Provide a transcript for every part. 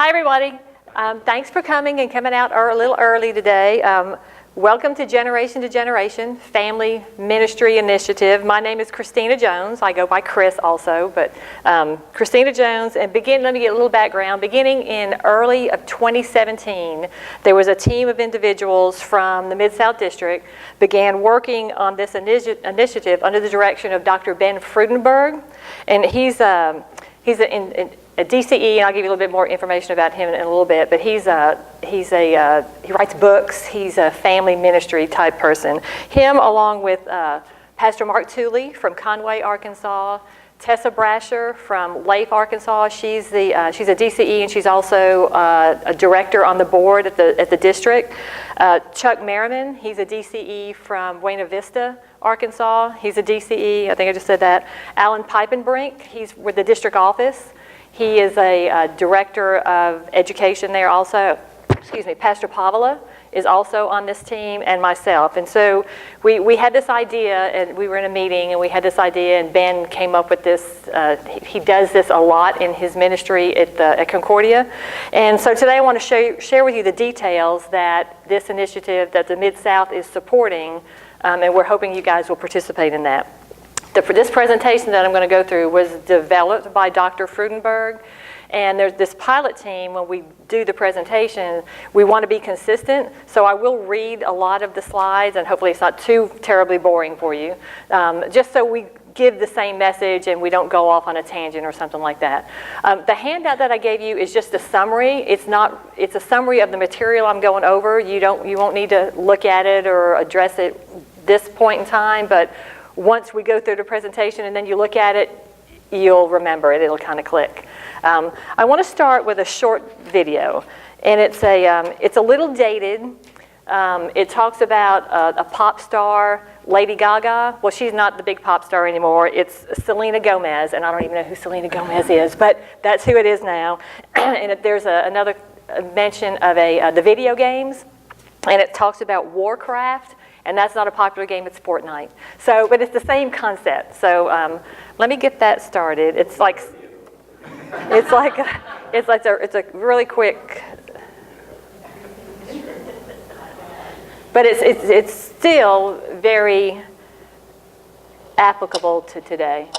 Hi, everybody. Thanks for coming and coming out a little early today. Welcome to Generation Family Ministry Initiative. My name is Christina Jones. I go by Chris also, but Christina Jones. And let me get a little background. Beginning in early of 2017, there was a team of individuals from the Mid-South District began working on this initiative under the direction of Dr. Ben Freudenberg. And he's a DCE, and I'll give you a little bit more information about him in a little bit, but he writes books. He's a family ministry type person. Him along with Pastor Mark Tooley from Conway, Arkansas, Tessa Brasher from Leif, Arkansas. She's a DCE, and she's also a director on the board at the district. Chuck Merriman, he's a DCE from Buena Vista, Arkansas. He's a DCE, I think I just said that. Alan Pipenbrink, he's with the district office. He is a director of education there also. Excuse me, Pastor Pavla is also on this team, and myself. And so we had this idea, and we were in a meeting, and we had this idea, and Ben came up with this. He does this a lot in his ministry at Concordia. And so today I want to share with you the details that this initiative that the Mid-South is supporting, and we're hoping you guys will participate in that. This presentation that I'm going to go through was developed by Dr. Freudenberg, and there's this pilot team. When we do the presentation, we want to be consistent, so I will read a lot of the slides, and hopefully it's not too terribly boring for you, just so we give the same message and we don't go off on a tangent or something like that. The handout that I gave you is just a summary. It's a summary of the material I'm going over. You won't need to look at it or address it this point in time, but once we go through the presentation and then you look at it, you'll remember it. It'll kind of click. I want to start with a short video, and it's a little dated. It talks about a pop star, Lady Gaga. Well, she's not the big pop star anymore. It's Selena Gomez, and I don't even know who Selena Gomez is, but that's who it is now. And there's another mention of the video games, and it talks about Warcraft. And that's not a popular game, it's Fortnite. So, but it's the same concept. So let me get that started. It's a really quick, but it's still very applicable to today.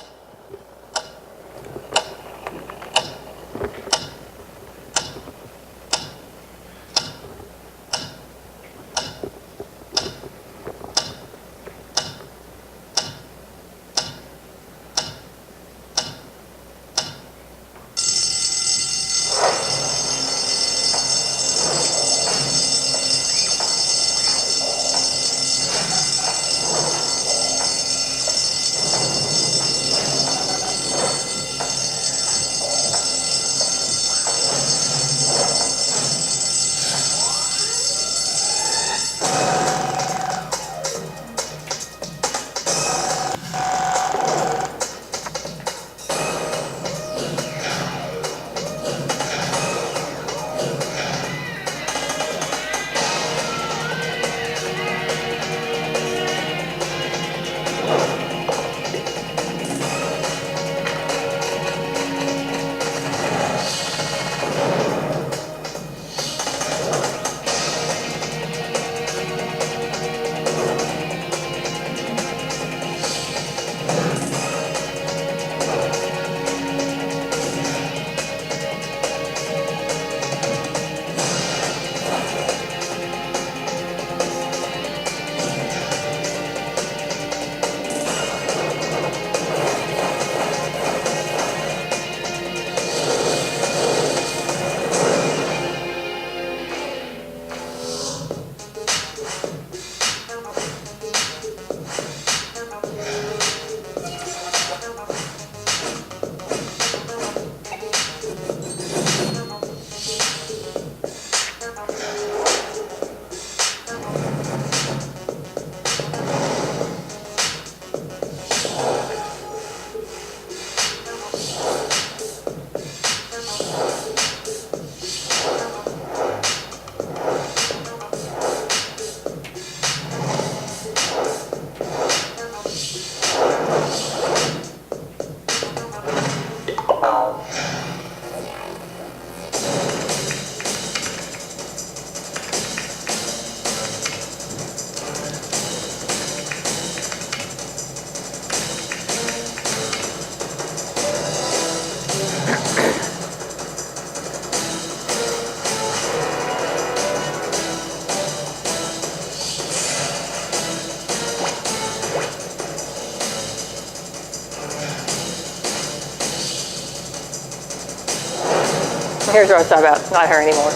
Here's what I was talking about. It's not her anymore.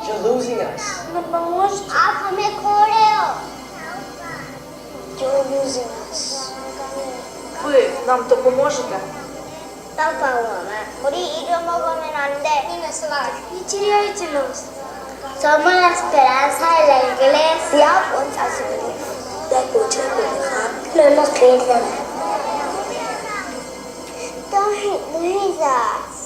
You're losing us. You're losing us. Вы нам то поможете? 우리 잃어먹으면 안 돼. Не теряйте нас. Somos la esperanza de la iglesia. No nos pierdan. Don't lose us.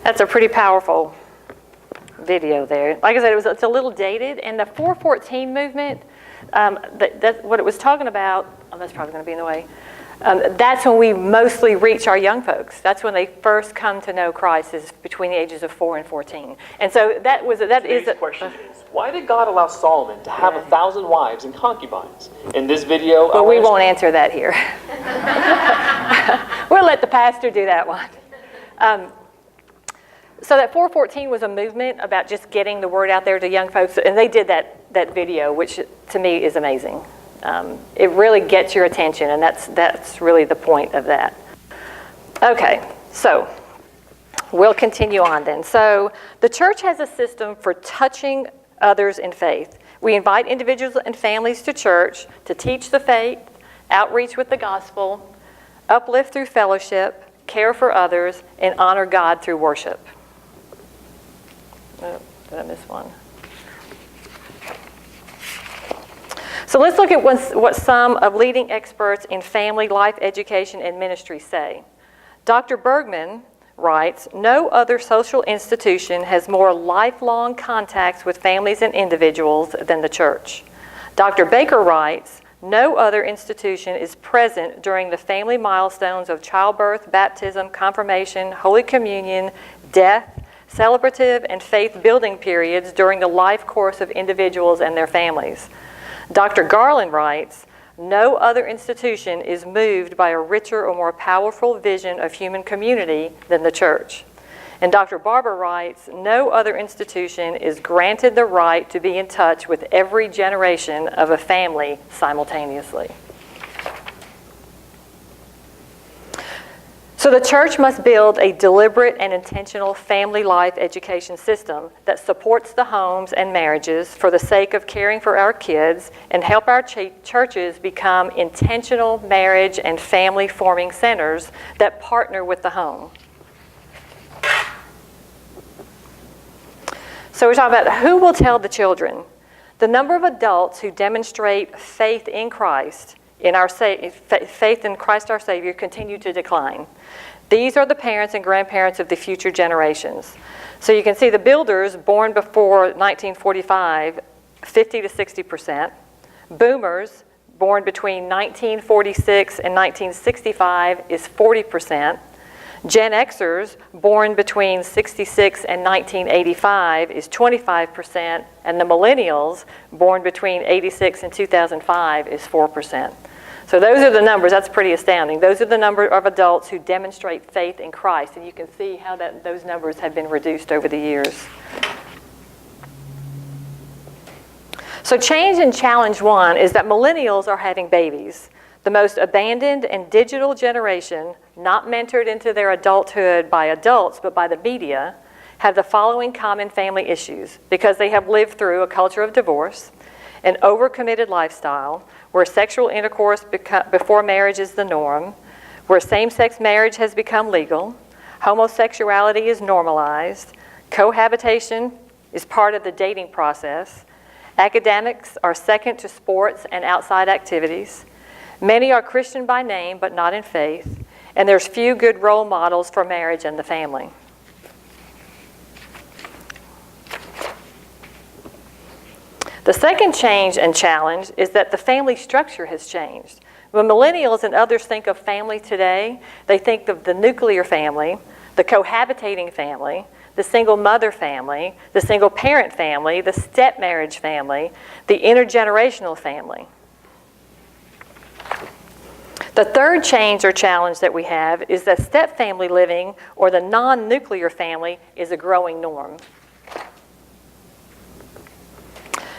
That's a pretty powerful video there. Like I said, it's a little dated, and the 414 movement, what it was talking about, that's probably going to be in the way, that's when we mostly reach our young folks. That's when they first come to know Christ, is between the ages of 4 and 14. And so Today's question is, why did God allow Solomon to have 1,000 wives and concubines? In this video, but we won't answer that here. We'll let the pastor do that one. So that 414 was a movement about just getting the word out there to young folks, and they did that video, which to me is amazing. It really gets your attention, and that's really the point of that. Okay, so we'll continue on then. So the church has a system for touching others in faith. We invite individuals and families to church to teach the faith, outreach with the gospel, uplift through fellowship, care for others, and honor God through worship. Oh, did I miss one? So let's look at what some of leading experts in family life education and ministry say. Dr. Bergman writes, no other social institution has more lifelong contacts with families and individuals than the church. Dr. Baker writes, no other institution is present during the family milestones of childbirth, baptism, confirmation, Holy Communion, death, celebrative and faith-building periods during the life course of individuals and their families. Dr. Garland writes, no other institution is moved by a richer or more powerful vision of human community than the church. And Dr. Barber writes, no other institution is granted the right to be in touch with every generation of a family simultaneously. So the church must build a deliberate and intentional family life education system that supports the homes and marriages for the sake of caring for our kids and help our churches become intentional marriage and family forming centers that partner with the home. So we're talking about who will tell the children. The number of adults who demonstrate faith in Christ, faith in Christ our Savior, continue to decline. These are the parents and grandparents of the future generations. So you can see the builders born before 1945, 50 to 60%. Boomers born between 1946 and 1965 is 40%. Gen Xers born between 66 and 1985 is 25%, and the millennials born between 86 and 2005 is 4%. So those are the numbers. That's pretty astounding. Those are the number of adults who demonstrate faith in Christ, and you can see how those numbers have been reduced over the years. So change and challenge one is that millennials are having babies. The most abandoned and digital generation, not mentored into their adulthood by adults but by the media, have the following common family issues because they have lived through a culture of divorce, an overcommitted lifestyle, where sexual intercourse before marriage is the norm, where same-sex marriage has become legal, homosexuality is normalized, cohabitation is part of the dating process, academics are second to sports and outside activities, many are Christian by name but not in faith, and there's few good role models for marriage and the family. The second change and challenge is that the family structure has changed. When millennials and others think of family today, they think of the nuclear family, the cohabitating family, the single mother family, the single parent family, the step marriage family, the intergenerational family. The third change or challenge that we have is that step family living or the non-nuclear family is a growing norm.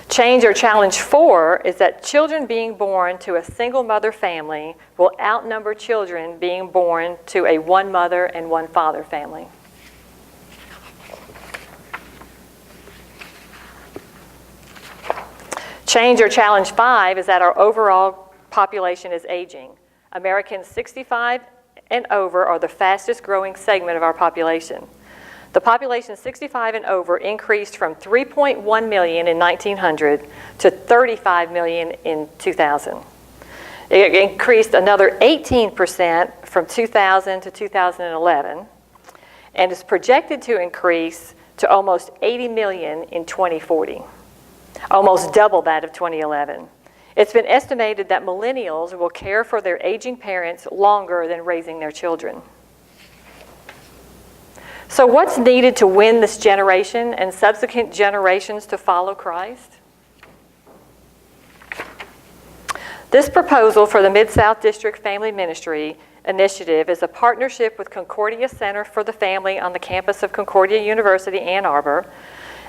Change or challenge 4 is that children being born to a single mother family will outnumber children being born to a one mother and one father family. Change or challenge 5 is that our overall population is aging. Americans 65 and over are the fastest growing segment of our population. The population 65 and over increased from 3.1 million in 1900 to 35 million in 2000. It increased another 18% from 2000 to 2011 and is projected to increase to almost 80 million in 2040, almost double that of 2011. It's been estimated that millennials will care for their aging parents longer than raising their children. So what's needed to win this generation and subsequent generations to follow Christ? This proposal for the Mid-South District Family Ministry Initiative is a partnership with Concordia Center for the Family on the campus of Concordia University, Ann Arbor.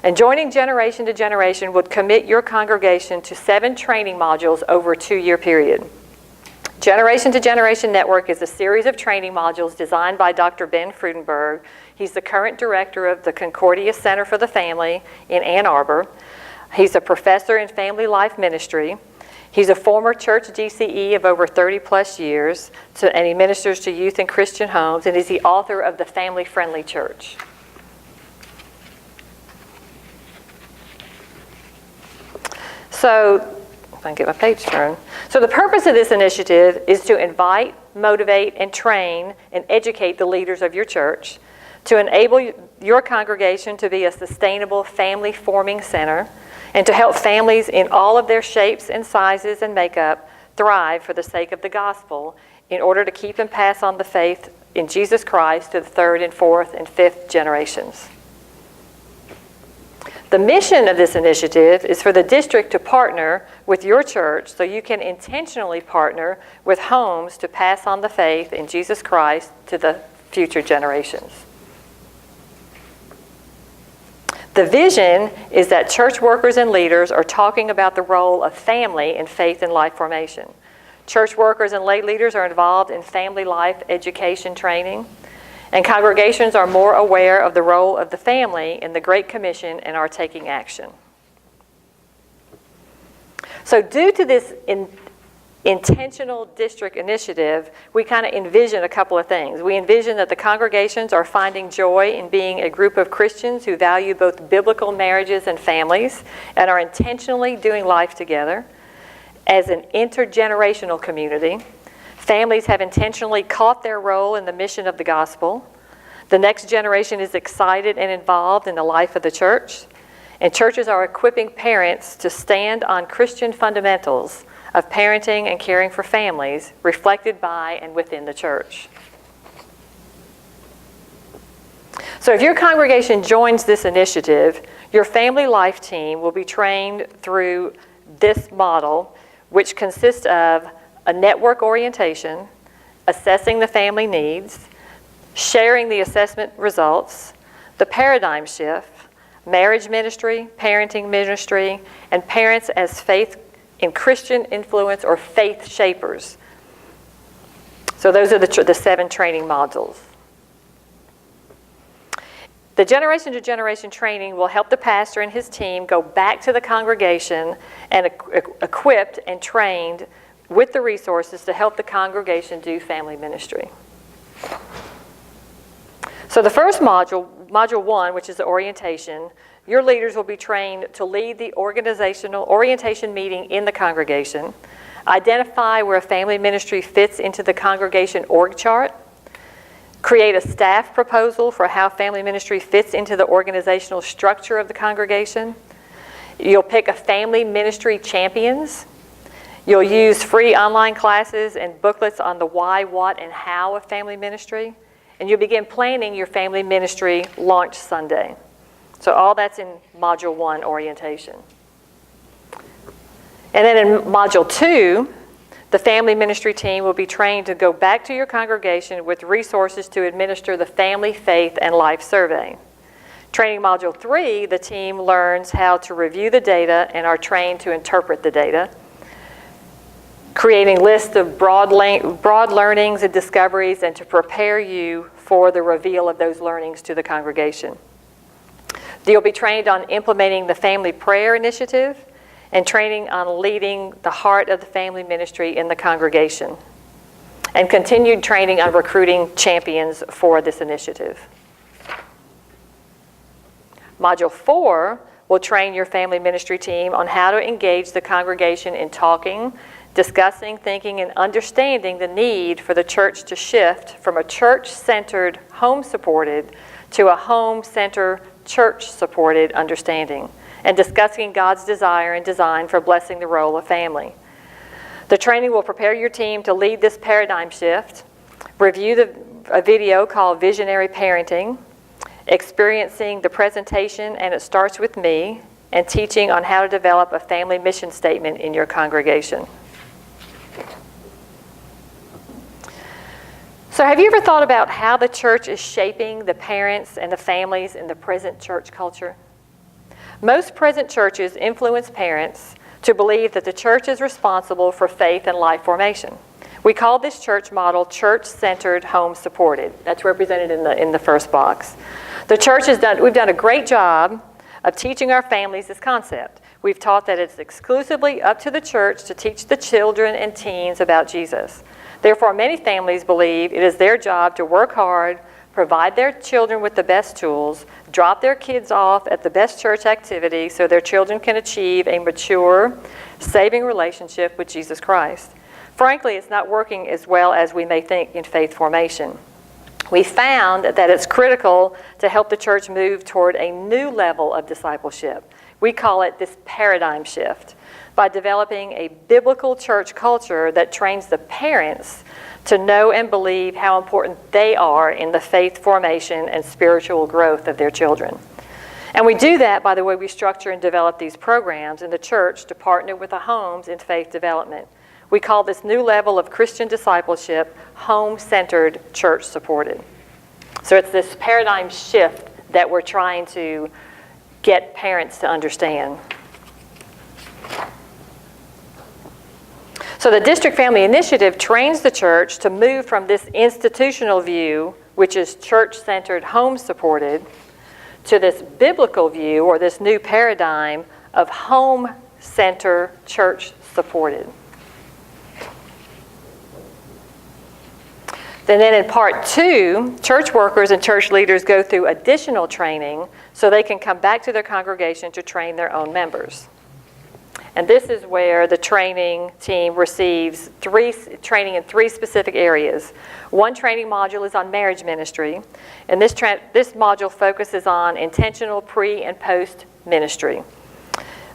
And joining Generation to Generation would commit your congregation to 7 training modules over a 2-year period. Generation to Generation Network is a series of training modules designed by Dr. Ben Frudenberg. He's the current director of the Concordia Center for the Family in Ann Arbor. He's a professor in family life ministry. He's a former church DCE of over 30 plus years, and he ministers to youth in Christian homes, and is the author of The Family Friendly Church. So, if I can get my page turned. So the purpose of this initiative is to invite, motivate, and train and educate the leaders of your church, to enable your congregation to be a sustainable family-forming center, and to help families in all of their shapes and sizes and makeup thrive for the sake of the gospel in order to keep and pass on the faith in Jesus Christ to the 3rd and 4th and 5th generations. The mission of this initiative is for the district to partner with your church so you can intentionally partner with homes to pass on the faith in Jesus Christ to the future generations. The vision is that church workers and leaders are talking about the role of family in faith and life formation. Church workers and lay leaders are involved in family life education training, and congregations are more aware of the role of the family in the Great Commission and are taking action. So due to this intentional district initiative, we kind of envision a couple of things. We envision that the congregations are finding joy in being a group of Christians who value both biblical marriages and families and are intentionally doing life together. As an intergenerational community, families have intentionally caught their role in the mission of the gospel. The next generation is excited and involved in the life of the church. And churches are equipping parents to stand on Christian fundamentals of parenting and caring for families reflected by and within the church. So if your congregation joins this initiative, your family life team will be trained through this model, which consists of a network orientation, assessing the family needs, sharing the assessment results, the paradigm shift, marriage ministry, parenting ministry, and parents as faith in Christian influence or faith shapers. So those are the 7 training modules. The generation to generation training will help the pastor and his team go back to the congregation and equipped and trained with the resources to help the congregation do family ministry. So the first module, Module 1, which is the orientation, your leaders will be trained to lead the organizational orientation meeting in the congregation, identify where a family ministry fits into the congregation org chart, create a staff proposal for how family ministry fits into the organizational structure of the congregation. You'll pick a family ministry champions. You'll use free online classes and booklets on the why, what, and how of family ministry. And you'll begin planning your family ministry launch Sunday. So all that's in Module 1, orientation. And then in Module 2, the family ministry team will be trained to go back to your congregation with resources to administer the Family, Faith, and Life Survey. Training Module 3, the team learns how to review the data and are trained to interpret the data, creating lists of broad learnings and discoveries, and to prepare you for the reveal of those learnings to the congregation. You'll be trained on implementing the family prayer initiative and training on leading the heart of the family ministry in the congregation, and continued training on recruiting champions for this initiative. Module 4 will train your family ministry team on how to engage the congregation in talking, discussing, thinking, and understanding the need for the church to shift from a church-centered, home-supported to a home-centered, church-supported understanding, and discussing God's desire and design for blessing the role of family. The training will prepare your team to lead this paradigm shift, review a video called Visionary Parenting, experiencing the presentation And It Starts With Me, and teaching on how to develop a family mission statement in your congregation. So have you ever thought about how the church is shaping the parents and the families in the present church culture? Most present churches influence parents to believe that the church is responsible for faith and life formation. We call this church model church-centered, home-supported. That's represented in the first box. The church we've done a great job of teaching our families this concept. We've taught that it's exclusively up to the church to teach the children and teens about Jesus. Therefore, many families believe it is their job to work hard, provide their children with the best tools, drop their kids off at the best church activity so their children can achieve a mature, saving relationship with Jesus Christ. Frankly, it's not working as well as we may think in faith formation. We found that it's critical to help the church move toward a new level of discipleship. We call it this paradigm shift, by developing a biblical church culture that trains the parents to know and believe how important they are in the faith formation and spiritual growth of their children. And we do that by the way we structure and develop these programs in the church to partner with the homes in faith development. We call this new level of Christian discipleship home-centered, church-supported. So it's this paradigm shift that we're trying to get parents to understand. So the District Family Initiative trains the church to move from this institutional view, which is church-centered, home-supported, to this biblical view, or this new paradigm of home-center, church-supported. Then in part 2, church workers and church leaders go through additional training so they can come back to their congregation to train their own members. And this is where the training team receives training in 3 specific areas. One training module is on marriage ministry, and this module focuses on intentional pre- and post-ministry.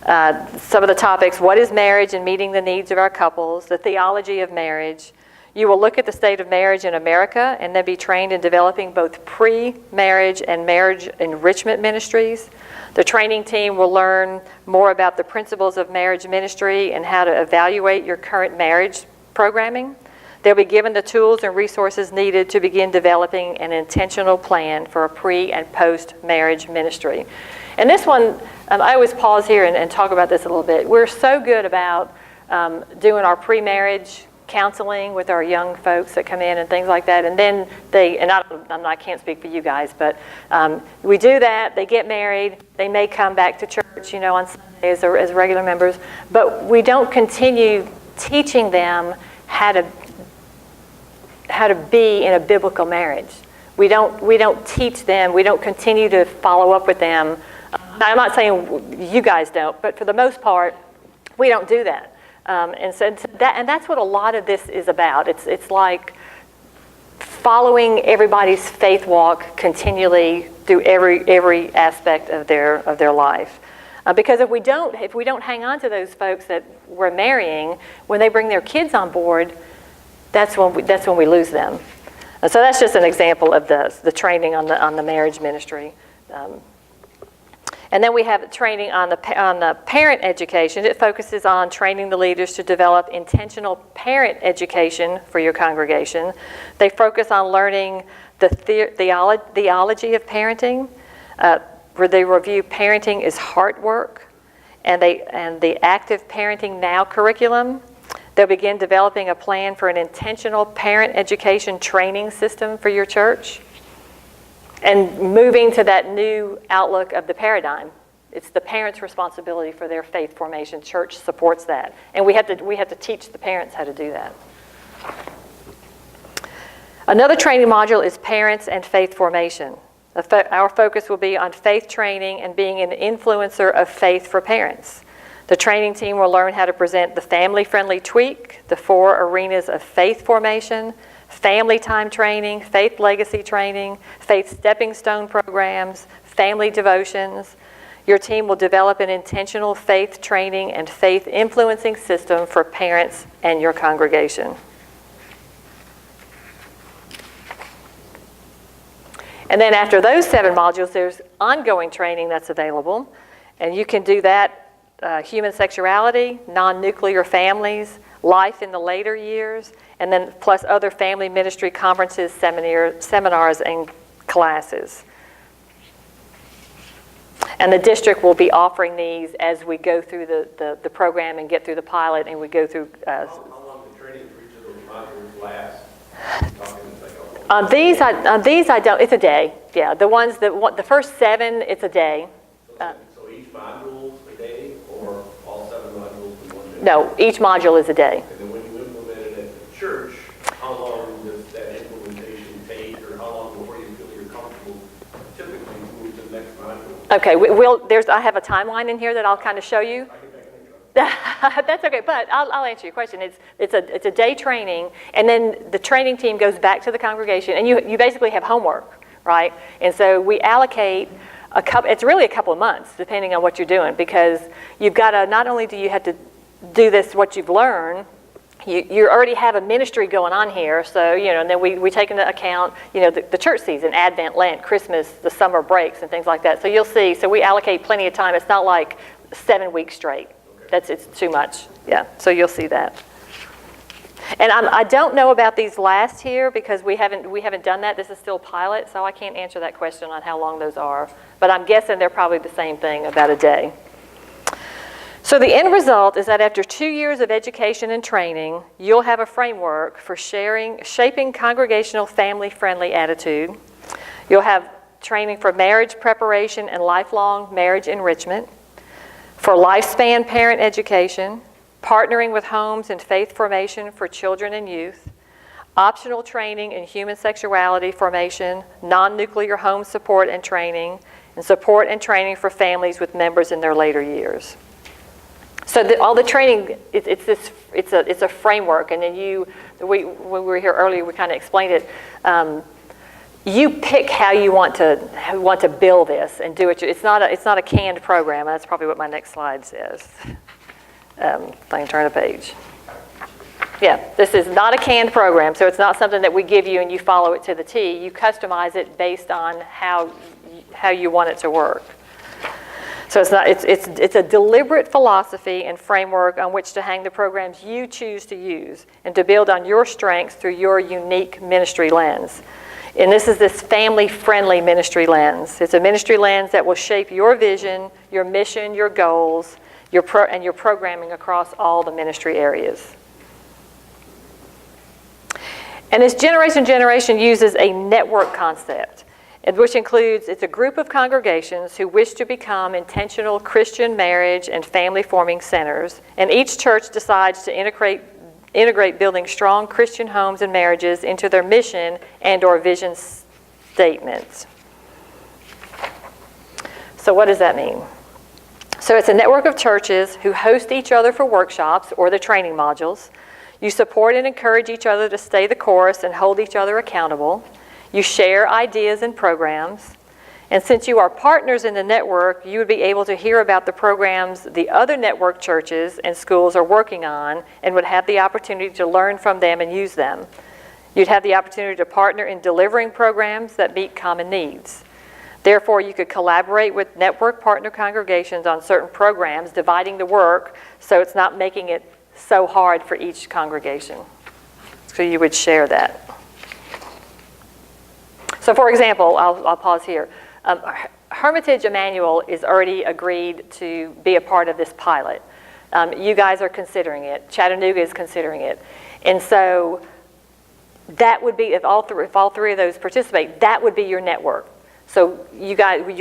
Some of the topics: what is marriage and meeting the needs of our couples, the theology of marriage. You will look at the state of marriage in America and then be trained in developing both pre-marriage and marriage enrichment ministries. The training team will learn more about the principles of marriage ministry and how to evaluate your current marriage programming. They'll be given the tools and resources needed to begin developing an intentional plan for a pre- and post-marriage ministry. And this one, I always pause here and talk about this a little bit. We're so good about doing our pre-marriage counseling with our young folks that come in and things like that, and then I can't speak for you guys, but we do that. They get married. They may come back to church, on Sundays or as regular members, but we don't continue teaching them how to be in a biblical marriage. We don't teach them. We don't continue to follow up with them. I'm not saying you guys don't, but for the most part, we don't do that. And that's what a lot of this is about. It's like following everybody's faith walk continually through every aspect of their life. Because if we don't hang on to those folks that we're marrying, when they bring their kids on board, that's when we lose them. And so that's just an example of the training on the marriage ministry. And then we have training on the parent education. It focuses on training the leaders to develop intentional parent education for your congregation. They focus on learning the theology of parenting, where they review parenting is heart work, and the active parenting now curriculum. They'll begin developing a plan for an intentional parent education training system for your church. And moving to that new outlook of the paradigm. It's the parents' responsibility for their faith formation. Church supports that. And we have to teach the parents how to do that. Another training module is parents and faith formation. Our focus will be on faith training and being an influencer of faith for parents. The training team will learn how to present the family-friendly tweak, the 4 arenas of faith formation, family time training, faith legacy training, faith stepping stone programs, family devotions. Your team will develop an intentional faith training and faith influencing system for parents and your congregation. And then after those 7 modules, there's ongoing training that's available. And you can do that, human sexuality, non-nuclear families, life in the later years, and then plus other family ministry conferences, seminars, and classes. And the district will be offering these as we go through the program and get through the pilot, and we go through. How long the training for each of those modules last? On these I don't. It's a day. Yeah, the first 7, it's a day. So each module is a day, or all 7 modules in one day? No, each module is a day. And then when you implement it at the church, how long does that implementation take, or how long before you feel you're comfortable typically to move to the next module? Okay, I have a timeline in here that I'll kind of show you. That's okay, but I'll answer your question. It's a day training, and then the training team goes back to the congregation, and you basically have homework, right? And so we allocate it's really a couple of months, depending on what you're doing, because you've got to, not only do you have to do this, what you've learned, you already have a ministry going on here, so, and then we take into account, the church season, Advent, Lent, Christmas, the summer breaks, and things like that. So you'll see, so we allocate plenty of time. It's not like 7 weeks straight. It's too much. Yeah, so you'll see that. And I don't know about these last here because we haven't done that. This is still pilot, so I can't answer that question on how long those are. But I'm guessing they're probably the same thing, about a day. So the end result is that after 2 years of education and training, you'll have a framework for shaping congregational family-friendly attitude. You'll have training for marriage preparation and lifelong marriage enrichment, for lifespan parent education, partnering with homes in faith formation for children and youth, optional training in human sexuality formation, non-nuclear home support and training, and support and training for families with members in their later years. So all the training, it's a framework, and then when we were here earlier, we kind of explained it. You pick how you want to build this and do it. It's not a canned program. That's probably what my next slide says. If I can turn a page. Yeah, this is not a canned program, so it's not something that we give you and you follow it to the T. You customize it based on how you want it to work. So it's a deliberate philosophy and framework on which to hang the programs you choose to use and to build on your strengths through your unique ministry lens. And this is this family-friendly ministry lens. It's a ministry lens that will shape your vision, your mission, your goals, and your programming across all the ministry areas. And this generation uses a network concept, which includes, it's a group of congregations who wish to become intentional Christian marriage and family-forming centers, and each church decides to integrate building strong Christian homes and marriages into their mission and/or vision statements. So what does that mean? So it's a network of churches who host each other for workshops or the training modules. You support and encourage each other to stay the course and hold each other accountable. You share ideas and programs. And since you are partners in the network, you would be able to hear about the programs the other network churches and schools are working on and would have the opportunity to learn from them and use them. You'd have the opportunity to partner in delivering programs that meet common needs. Therefore, you could collaborate with network partner congregations on certain programs, dividing the work so it's not making it so hard for each congregation. So you would share that. So for example, I'll pause here. Hermitage Emmanuel is already agreed to be a part of this pilot. You guys are considering it. Chattanooga is considering it. And so that would be, if all three of those participate, that would be your network. So you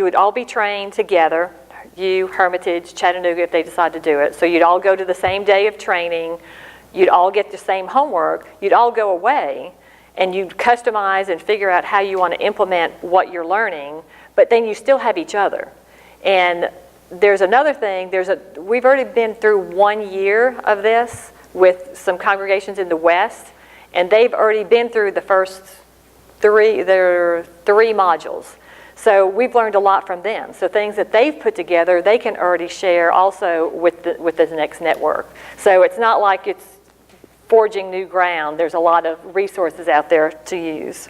would all be trained together, you, Hermitage, Chattanooga, if they decide to do it. So you'd all go to the same day of training, you'd all get the same homework, you'd all go away, and you'd customize and figure out how you want to implement what you're learning, but then you still have each other. And there's another thing, we've already been through 1 year of this with some congregations in the West, and they've already been through the first three modules. So we've learned a lot from them. So things that they've put together, they can already share also with the next network. So it's not like it's forging new ground. There's a lot of resources out there to use.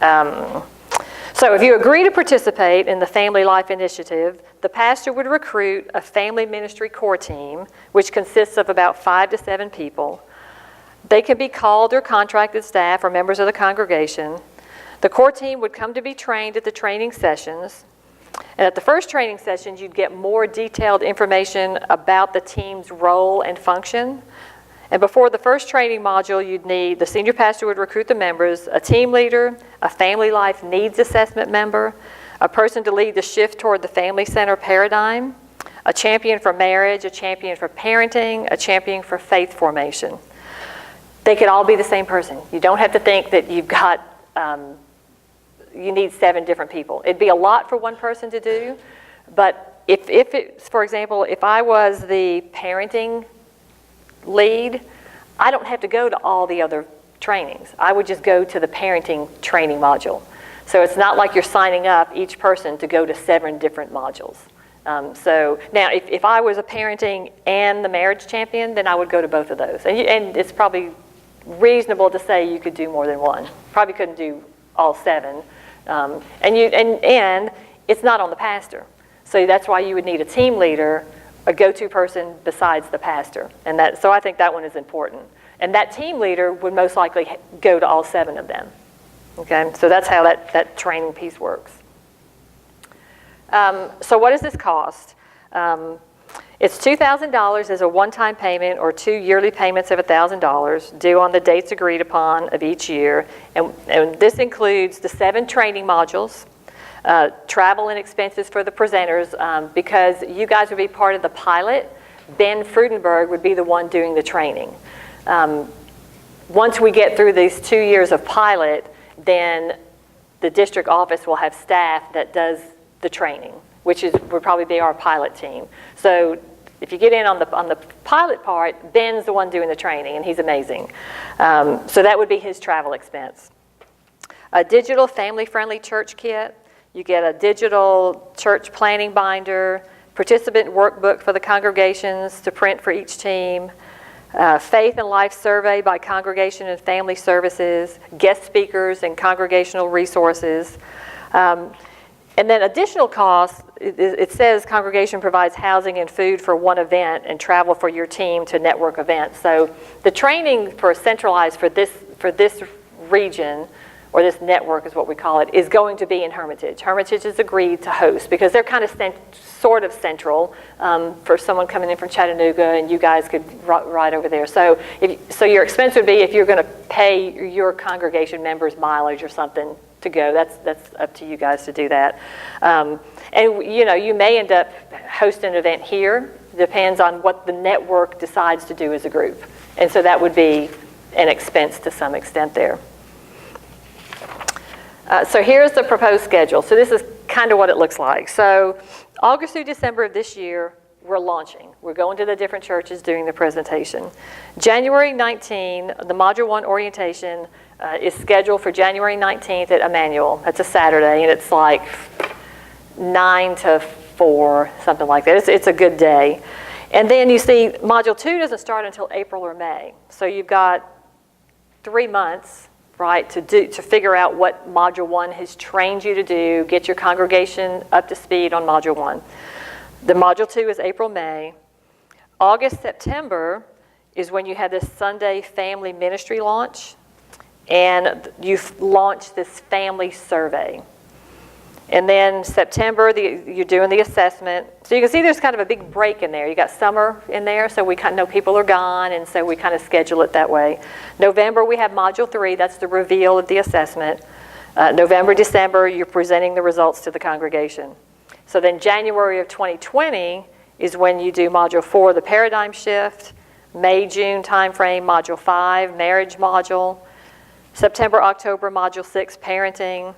So if you agree to participate in the Family Life Initiative, the pastor would recruit a family ministry core team, which consists of about 5 to 7 people. They can be called or contracted staff or members of the congregation. The core team would come to be trained at the training sessions. And at the first training sessions, you'd get more detailed information about the team's role and function. And before the first training module, the senior pastor would recruit the members, a team leader, a family life needs assessment member, a person to lead the shift toward the family center paradigm, a champion for marriage, a champion for parenting, a champion for faith formation. They could all be the same person. You don't have to think that you've got you need 7 different people. It'd be a lot for one person to do, but if it's, for example, if I was the parenting lead, I don't have to go to all the other trainings. I would just go to the parenting training module. So it's not like you're signing up each person to go to 7 different modules. So now if I was a parenting and the marriage champion, then I would go to both of those. And it's probably reasonable to say you could do more than one. Probably couldn't do all 7. And it's not on the pastor. So that's why you would need a team leader a go-to person besides the pastor. And so I think that one is important. And that team leader would most likely go to all 7 of them. Okay, so that's how that training piece works. So what does this cost? It's $2,000 as a one-time payment or 2 yearly payments of $1,000 due on the dates agreed upon of each year. And this includes the 7 training modules, travel and expenses for the presenters. Because you guys would be part of the pilot, Ben Frudenberg would be the one doing the training. Once we get through these 2 years of pilot, then the district office will have staff that does the training, which would probably be our pilot team. So if you get in on the pilot part, Ben's the one doing the training, and he's amazing. So that would be his travel expense. A digital family-friendly church kit. You get a digital church planning binder, participant workbook for the congregations to print for each team, faith and life survey by congregation and family services, guest speakers and congregational resources. And then additional costs, it says congregation provides housing and food for one event and travel for your team to network events. So the training for centralized for this region, or this network is what we call it, is going to be in Hermitage. Hermitage has agreed to host because they're kind of sort of central for someone coming in from Chattanooga, and you guys could ride over there. So your expense would be if you're going to pay your congregation members mileage or something to go. That's up to you guys to do that. And you may end up hosting an event here. Depends on what the network decides to do as a group. And so that would be an expense to some extent there. So here's the proposed schedule. So this is kind of what it looks like. So August through December of this year, we're launching. We're going to the different churches doing the presentation. January 19, the Module 1 orientation is scheduled for January 19th at Emmanuel. That's a Saturday, and it's like 9 to 4, something like that. It's a good day. And then you see Module 2 doesn't start until April or May. So you've got 3 months, right, to figure out what Module 1 has trained you to do, get your congregation up to speed on Module 1. The Module 2 is April, May. August, September is when you have this Sunday family ministry launch, and you launch this family survey. And then September, you're doing the assessment. So you can see there's kind of a big break in there. You got summer in there, so we kind of know people are gone, and so we kind of schedule it that way. November, we have Module 3. That's the reveal of the assessment. November, December, you're presenting the results to the congregation. So then January of 2020 is when you do Module 4, the paradigm shift. May, June timeframe, Module 5, marriage module. September, October, Module 6, parenting.